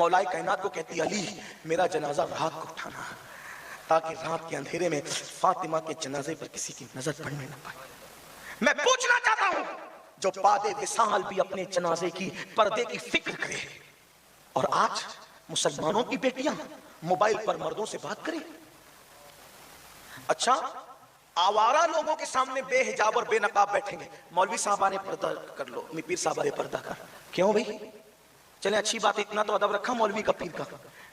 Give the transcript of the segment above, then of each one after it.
मौलाए कायनात को कहती अली मेरा जनाजा रात को उठाना ताकि रात के अंधेरे में फातिमा के जनाजे पर किसी की नजर पड़ने न पाए। मैं पूछना चाहता हूं जो बादे विसाल भी अपने जनाजे की पर्दे की फिक्र करे और आज मुसलमानों की बेटियां मोबाइल पर मर्दों से बात करें। अच्छा आवारा लोगों के सामने बेहिजाब और बेनकाब बैठेंगे, मौलवी साहबा ने पर्दा कर लो, पीर साहबा ने पर्दा कर, क्यों भाई? चले अच्छी बात, इतना तो अदब रखा मौलवी का पीर का,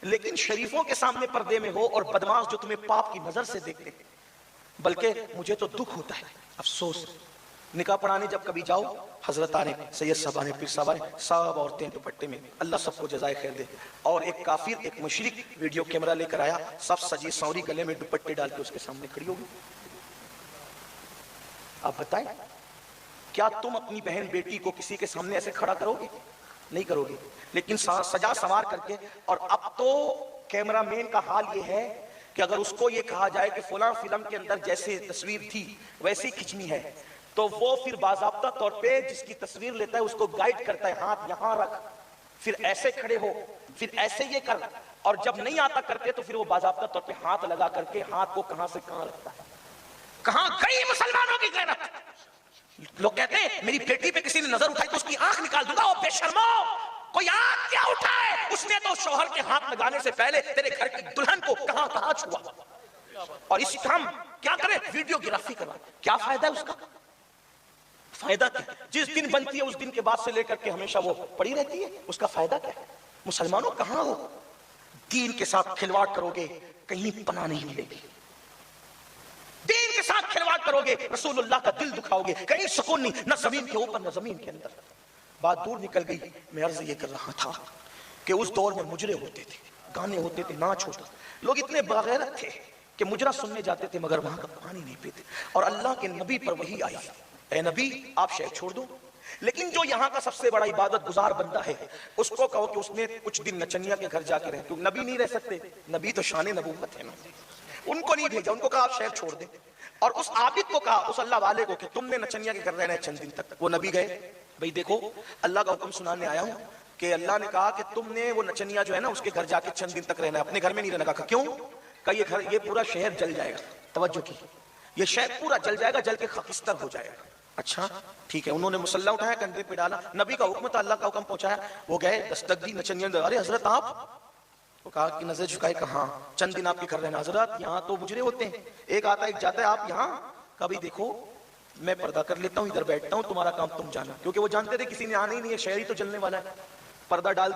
लेकिन शरीफों के सामने पर्दे में हो और बदमाश जो तुम्हें पाप की नजर से देखते। बल्कि मुझे तो दुख होता है, अफसोस, निकाह पढ़ाने जब कभी जाओ, हजरत आने सैयद साहबा ने पीर साहबा ने सब औरतें दुपट्टे में, अल्लाह सबको जज़ाए खैर दे, और एक काफिर एक मुशरिक वीडियो कैमरा लेकर आया, सब सजी सौरी गले में दुपट्टे डाल के उसके सामने खड़ी होगी। आप बताएं क्या तुम अपनी बहन बेटी को किसी के सामने ऐसे खड़ा करोगे? नहीं करोगे। लेकिन सजा संवार करके, और अब तो कैमरामैन का हाल ये है कि अगर उसको ये कहा जाए कि फलां फिल्म के अंदर जैसे तस्वीर थी वैसी खींचनी है, तो वो फिर बाज़ाब्ता तौर पे जिसकी तस्वीर लेता है उसको गाइड करता है, हाथ यहां रख, फिर ऐसे खड़े हो, फिर ऐसे ये कर, और जब नहीं आता करते तो फिर वो बाज़ाब्ता तौर पे हाथ लगा करके हाथ को कहां से कहां रखता है। कहां गई मुसलमानों की गैरत? लोग कहते हैं मेरी बेटी पे किसी ने नजर उठाई तो उसकी आंख निकाल दूंगा। और बेशर्मो, कोई आंख क्या उठाए? उसने तो शौहर के हाथ लगाने से पहले तेरे घर की दुल्हन को कहां कहां छुआ, और इस काम क्या करे? वीडियोग्राफी करवा, क्या फायदा है उसका? फायदा क्या? जिस दिन बनती है उस दिन के बाद से लेकर के हमेशा वो पड़ी रहती है, उसका फायदा क्या है? मुसलमानों कहां हो? दीन के साथ खिलवाड़ करोगे कहीं पनाह नहीं मिलेगी। दीन के साथ खिलवाड़ करोगे रसूलुल्लाह का दिल दुखाओगे, कहीं सुकून नहीं, न जमीन के ऊपर न जमीन के अंदर। बात दूर निकल गई। मैं अर्ज ये कर रहा था कि उस दौर में मुजरे होते थे, गाने होते थे, नाच होता, लोग इतने बगैरत थे कि मुजरा सुनने जाते थे मगर वहां का पानी नहीं पीते। और अल्लाह के नबी पर वही आई, ए नबी आप शहर छोड़ दो, लेकिन जो यहाँ का सबसे बड़ा इबादत गुजार बंदा है उसको कहो कि उसने कुछ दिन नचनिया के घर जाके रहे, क्योंकि नबी नहीं रह सकते, नबी तो शान नबूवत है ना, उनको नहीं भेजा, उनको कहा आप शहर छोड़ दे। और उस आबिद को कहा, उस अल्लाह वाले को, कि तुमने नचनिया के घर रहना है चंद दिन तक। वो नबी गए, भाई देखो अल्लाह का हुक्म सुनाने आया हूं कि अल्लाह ने कहा कि तुमने वो नचनिया जो है ना उसके घर जाके चंद दिन तक रहना है, अपने घर में नहीं रहना। कहा क्यों? कहा ये घर, ये पूरा शहर जल जाएगा। तवज्जो की, ये शहर पूरा जल जाएगा, जल के खाकिस्तान हो जाएगा। अच्छा ठीक है, उन्होंने मुसल्ला उठाया, कंधे पे डाला, नबी का हुक्म था, अल्लाह का हुक्म पहुंचाया, वो गए, दस्तक दी नचनिया, अरे हजरत आप, तो कहा कि नजर झुकाए, कहा चंद दिन आपके घर रहना। हजरत यहाँ तो मुजरे होते हैं, एक आता है एक जाता है, आप यहाँ? कभी देखो मैं पर्दा कर लेता हूँ, इधर बैठता हूँ, तुम्हारा काम तुम जाना, क्योंकि वो जानते थे किसी ने आना ही नहीं है, शहर ही तो जलने वाला है। पर्दा डाल